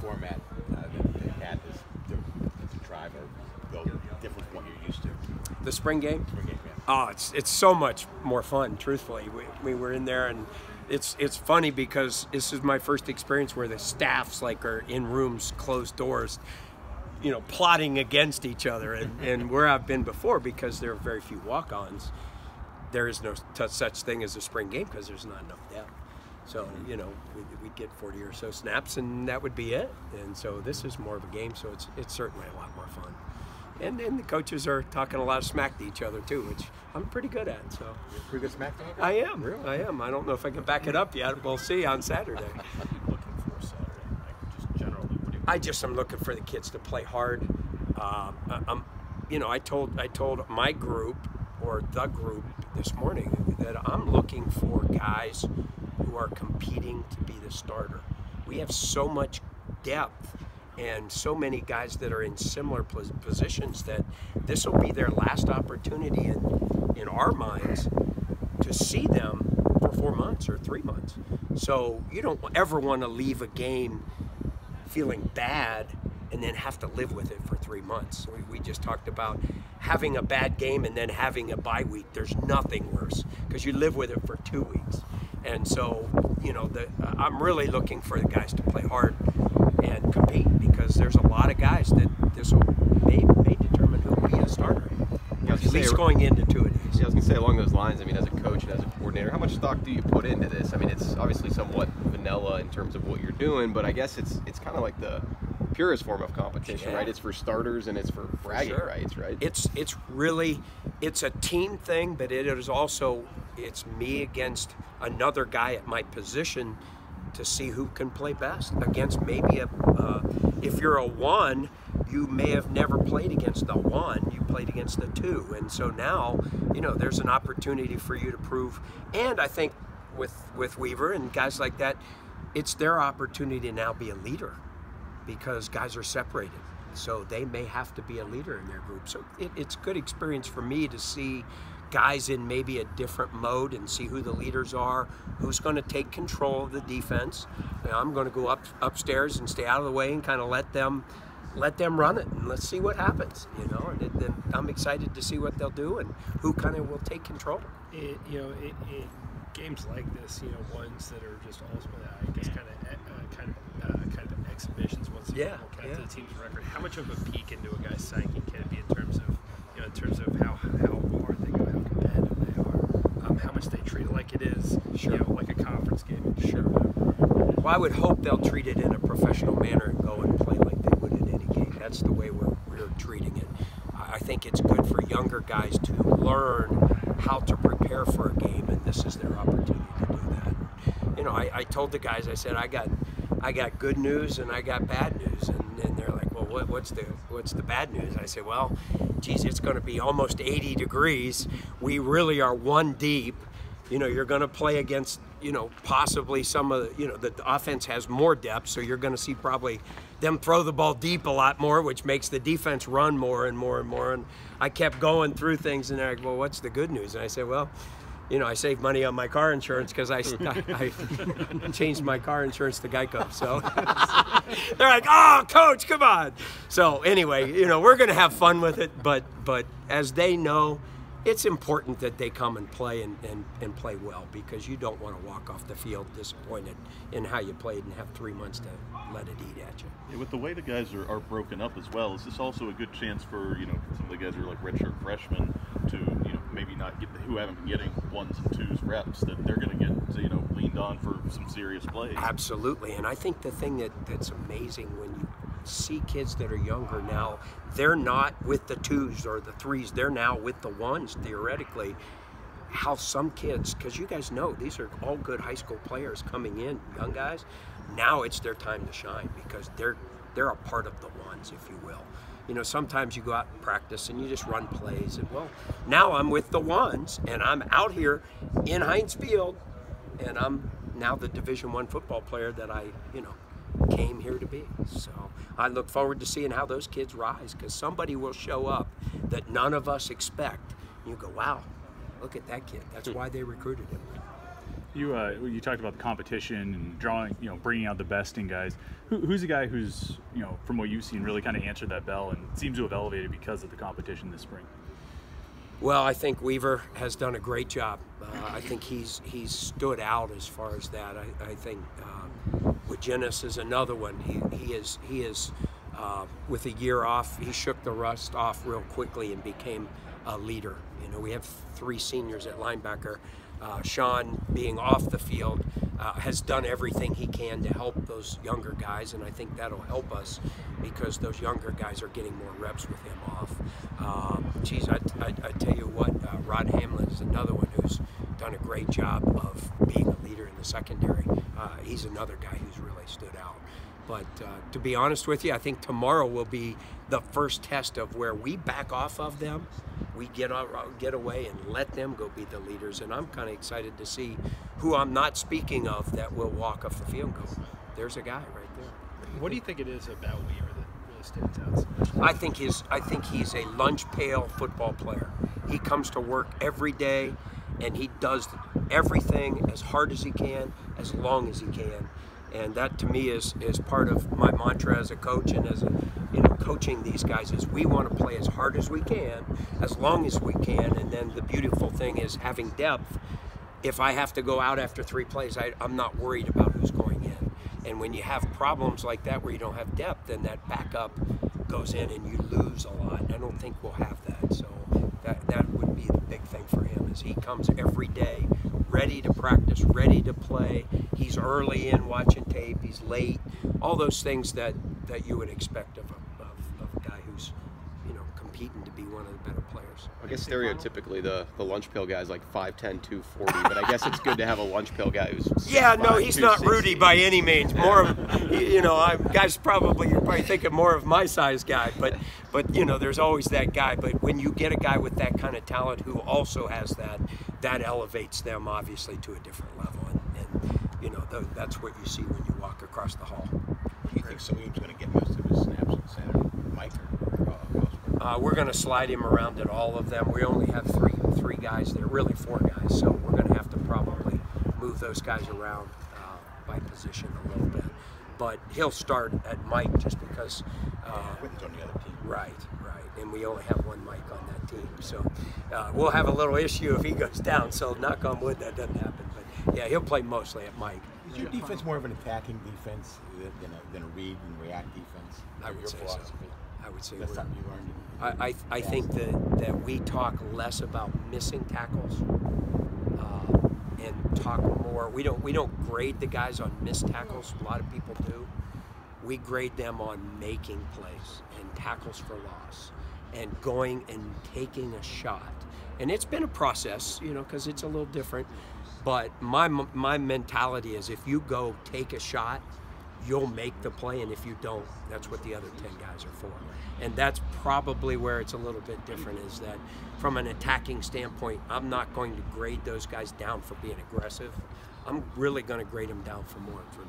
format that they had to drive or go different from what you're used to? The spring game? Spring game, yeah. Oh, it's so much more fun, truthfully. We were in there, and it's funny because this is my first experience where the staffs like are in rooms, closed doors, you know, plotting against each other. And where I've been before, because there are very few walk-ons, there is no such thing as a spring game because there's not enough depth. So, you know, we'd get 40 or so snaps, and that would be it. And so this is more of a game, so it's certainly a lot more fun. And the coaches are talking a lot of smack to each other too, which I'm pretty good at. So You're a pretty good smack talker? I am. Really? I am. I don't know if I can back it up yet. We'll see on Saturday. What are you looking for Saturday? Like just generally, what do you? I just am looking for the kids to play hard. You know, I told my group or the group this morning that I'm looking for guys who are competing to be the starter. We have so much depth and so many guys that are in similar positions that this will be their last opportunity in our minds to see them for 4 months or 3 months. So you don't ever want to leave a game feeling bad and then have to live with it for 3 months. We just talked about having a bad game and then having a bye week. There's nothing worse because you live with it for 2 weeks. And so, you know, I'm really looking for the guys to play hard and compete because there's a lot of guys that this will may determine who will be a starter. At least going into 2 days. Yeah, I was going to say along those lines, I mean, as a coach and as a coordinator, how much stock do you put into this? I mean, it's obviously somewhat vanilla in terms of what you're doing, but I guess it's kind of like the purest form of competition, right? It's for starters and it's for bragging rights, right? It's really, it's a team thing, but it is also, it's me against another guy at my position to see who can play best against maybe if you're a 1, you may have never played against the 1, you played against the 2. And so now, you know, there's an opportunity for you to prove. And I think with Weaver and guys like that, it's their opportunity to now be a leader because guys are separated. So they may have to be a leader in their group. So it's a good experience for me to see guys in maybe a different mode and see who the leaders are, who's going to take control of the defense. And I'm going to go upstairs and stay out of the way and kind of let them run it, and let's see what happens, you know. And I'm excited to see what they'll do and who kind of will take control. In games like this, you know, ones that are just ultimately, I guess, kind of exhibitions once again, to the team's record. How much of a peek into a guy's psyche can it be in terms of how hard they go, how competitive they are, how much they treat it like it is, you know, like a conference game. Sure. Well, I would hope they'll treat it in a professional manner and go and play like they would in any game. That's the way we're treating it. I think it's good for younger guys to learn how to prepare for a game, and this is their opportunity to do that. You know, I told the guys, I said, I got good news and I got bad news, and they're like, well, what's the bad news? I said, well, geez, it's going to be almost 80 degrees. We really are 1 deep. You know, you're going to play against, you know, possibly some of the, you know, the offense has more depth, so you're going to see probably them throw the ball deep a lot more, which makes the defense run more and more and more. And I kept going through things, and they're like, well, what's the good news? And I said, well, you know, I saved money on my car insurance because I changed my car insurance to Geico. So they're like, oh, coach, come on. So anyway, you know, we're going to have fun with it, but as they know, it's important that they come and play and play well, because you don't want to walk off the field disappointed in how you played and have 3 months to let it eat at you. Yeah, with the way the guys are broken up as well, is this also a good chance for, you know, some of the guys who are like redshirt freshmen to, you know, maybe not get who haven't been getting 1s and 2s reps, that they're going to get, you know, leaned on for some serious plays? Absolutely, and I think the thing that's amazing when you see kids that are younger now, they're not with the 2s or the 3s, they're now with the 1s theoretically. How some kids, because you guys know these are all good high school players coming in, young guys, now it's their time to shine because they're a part of the 1s, if you will. You know, sometimes you go out and practice and you just run plays, and well, now I'm with the 1s and I'm out here in Heinz Field, and I'm now the Division I football player that I, you know, came here to be. So I look forward to seeing how those kids rise, because somebody will show up that none of us expect. You go, wow, look at that kid. That's why they recruited him. You talked about the competition and drawing, bringing out the best in guys. Who's a guy who's, from what you've seen, really kind of answered that bell and seems to have elevated because of the competition this spring? Well, I think Weaver has done a great job. I think he's stood out as far as that. I think Wagenis is another one. He is with a year off, he shook the rust off real quickly and became a leader. We have 3 seniors at linebacker. Sean, being off the field, has done everything he can to help those younger guys, and I think that'll help us because those younger guys are getting more reps with him off. I tell you what, Rod Hamlin is another one who's done a great job of being a leader in the secondary. He's another guy who's really stood out. But to be honest with you, I think tomorrow will be the first test of where we back off of them. We get away and let them go be the leaders. And I'm kind of excited to see who I'm not speaking of that will walk off the field and go, there's a guy right there. What do you think it is about Weaver that really stands out so much? I think he's a lunch pail football player. He comes to work every day and he does everything as hard as he can, as long as he can. And that to me is part of my mantra as a coach and as coaching these guys is we want to play as hard as we can, as long as we can, and then the beautiful thing is having depth. If I have to go out after 3 plays, I'm not worried about who's going in. And when you have problems like that where you don't have depth, then that backup goes in and you lose a lot. I don't think we'll have that. So that would be the big thing for him is he comes every day ready to practice, ready to play. He's early in watching tape, he's late, all those things that you would expect of a guy who's competing to be one of the better players. I guess stereotypically the lunch pail guy's like 5'10", 240, but I guess it's good to have a lunch pail guy who's 6'5", no, he's not 260. Rudy by any means. More of, you're probably thinking more of my size guy, but there's always that guy. But when you get a guy with that kind of talent who also has that elevates them obviously to a different level, and that's what you see when you walk across the hall. Do you think Salim's going to get most of his snaps on Saturday? Mike or we're going to slide him around at all of them. We only have three guys there, really 4 guys, so we're going to have to probably move those guys around by position a little bit. But he'll start at Mike just because. Quentin's on the other team. Right. And we only have 1 Mike on that team, so we'll have a little issue if he goes down. So knock on wood that doesn't happen. But yeah, he'll play mostly at Mike. Is your defense more of an attacking defense than a read and react defense? I would say so. I would say that's something you learned. I think that we talk less about missing tackles and talk more. We don't grade the guys on missed tackles. A lot of people do. We grade them on making plays and tackles for loss and going and taking a shot. And it's been a process, because it's a little different. But my mentality is if you go take a shot, you'll make the play, and if you don't, that's what the other 10 guys are for. And that's probably where it's a little bit different, is that from an attacking standpoint, I'm not going to grade those guys down for being aggressive. I'm really going to grade them down for more for